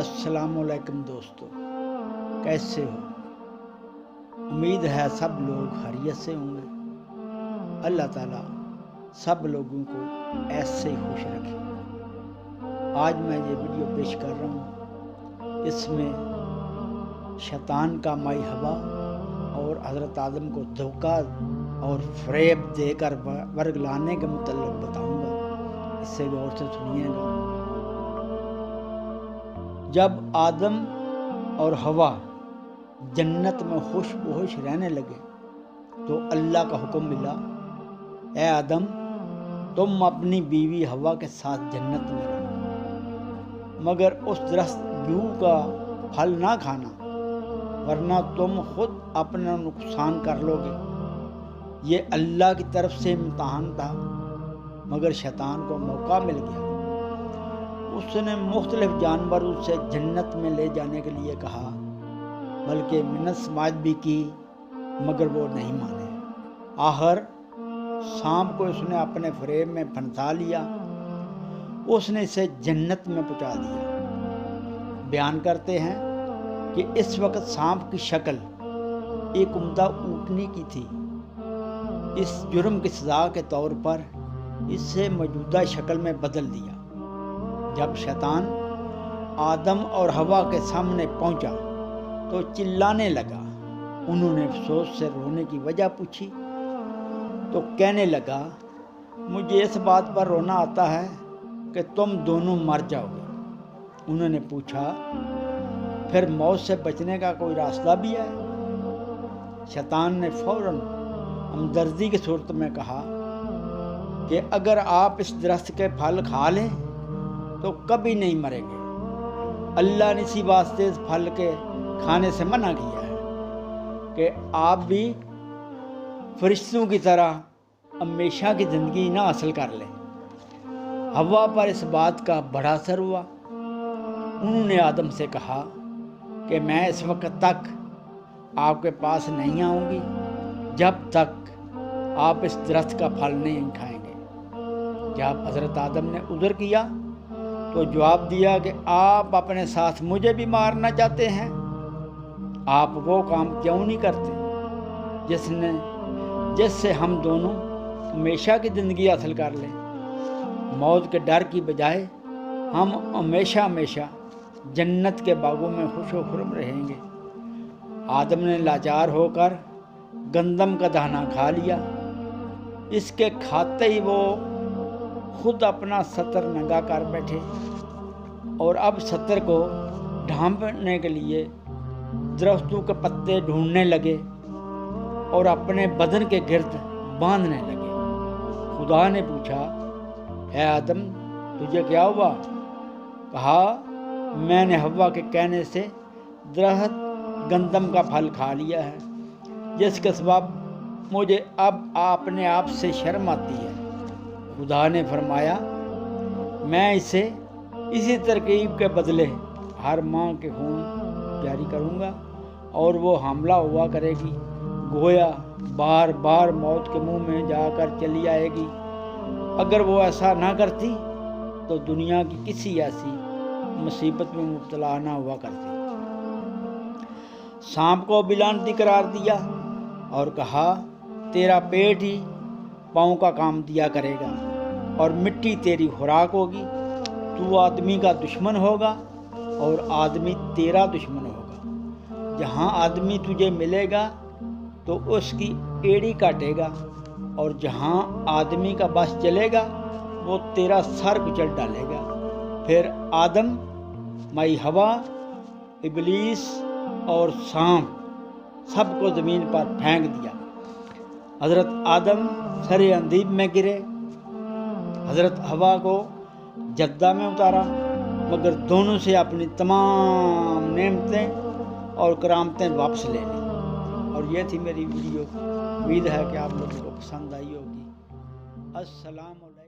अस्सलामुअलैकुम दोस्तों, कैसे हो। उम्मीद है सब लोग खैरियत से होंगे। अल्लाह ताला सब लोगों को ऐसे ही खुश रखे। आज मैं ये वीडियो पेश कर रहा हूँ। इसमें शैतान का माई हवा और हज़रत आदम को धोखा और फ़रेब देकर वर्गलाने के मुतल्लिक़ बताऊँगा। इससे गौर से सुनिएगा। जब आदम और हवा जन्नत में खुश बेहोश रहने लगे तो अल्लाह का हुक्म मिला, ए आदम, तुम अपनी बीवी हवा के साथ जन्नत में रहो, मगर उस दरख्त ब्यू का फल ना खाना, वरना तुम खुद अपना नुकसान कर लोगे। ये अल्लाह की तरफ से इम्तहान था, मगर शैतान को मौका मिल गया। उसने मुख्तलिफ जानवरों से जन्नत में ले जाने के लिए कहा, बल्कि मिन्नत समाज भी की, मगर वो नहीं माने। आखिर सांप को उसने अपने फ़रेब में फंसा लिया। उसने इसे जन्नत में पहुंचा दिया। बयान करते हैं कि इस वक्त सांप की शक्ल एक उम्दा ऊँटनी की थी। इस जुर्म की सज़ा के तौर पर इसे मौजूदा शक्ल में बदल दिया। जब शैतान आदम और हवा के सामने पहुंचा तो चिल्लाने लगा। उन्होंने अफसोस से रोने की वजह पूछी तो कहने लगा, मुझे इस बात पर रोना आता है कि तुम दोनों मर जाओगे। उन्होंने पूछा, फिर मौत से बचने का कोई रास्ता भी है? शैतान ने फौरन हमदर्दी की सूरत में कहा कि अगर आप इस दरख्त के फल खा लें तो कभी नहीं मरेंगे। अल्लाह ने इसी वास्ते इस फल के खाने से मना किया है कि आप भी फरिश्तों की तरह हमेशा की ज़िंदगी ना हासिल कर लें। हवा पर इस बात का बड़ा असर हुआ। उन्होंने आदम से कहा कि मैं इस वक्त तक आपके पास नहीं आऊँगी जब तक आप इस दरख्त का फल नहीं खाएंगे। जब हज़रत आदम ने उज़र किया तो जवाब दिया कि आप अपने साथ मुझे भी मारना चाहते हैं। आप वो काम क्यों नहीं करते जिससे हम दोनों हमेशा की ज़िंदगी हासिल कर लें। मौत के डर की बजाय हम हमेशा जन्नत के बागों में खुश व खुर्म रहेंगे। आदम ने लाचार होकर गंदम का दाना खा लिया। इसके खाते ही वो खुद अपना सतर नंगा कर बैठे और अब सतर को ढांपने के लिए दरख्तों के पत्ते ढूंढने लगे और अपने बदन के गिर्द बांधने लगे। खुदा ने पूछा, है आदम, तुझे क्या हुआ? कहा, मैंने हवा के कहने से दरख्त गंदम का फल खा लिया है, जिसके सबब मुझे अब अपने आप से शर्म आती है। खुदा ने फरमाया, मैं इसे इसी तरकीब के बदले हर माँ के खून जारी करूँगा और वो हमला हुआ करेगी, गोया बार बार मौत के मुंह में जाकर चली आएगी। अगर वो ऐसा ना करती तो दुनिया की किसी ऐसी मुसीबत में मुब्तला ना हुआ करती। सांप को बिलानती करार दिया और कहा, तेरा पेट ही पाँव का काम दिया करेगा और मिट्टी तेरी खुराक होगी। तू आदमी का दुश्मन होगा और आदमी तेरा दुश्मन होगा। जहाँ आदमी तुझे मिलेगा तो उसकी एड़ी काटेगा और जहाँ आदमी का बस चलेगा वो तेरा सर कुचल डालेगा। फिर आदम, माई हवा, इबलीस और सांप सबको ज़मीन पर फेंक दिया। हज़रत आदम सरे अंदीब में गिरे। हज़रत हवा को जद्दा में उतारा, मगर दोनों से अपनी तमाम नेमतें और करामतें वापस ले ली। और ये थी मेरी वीडियो। उम्मीद है कि आप लोगों को पसंद आई होगी। अस्सलाम वालेकुम।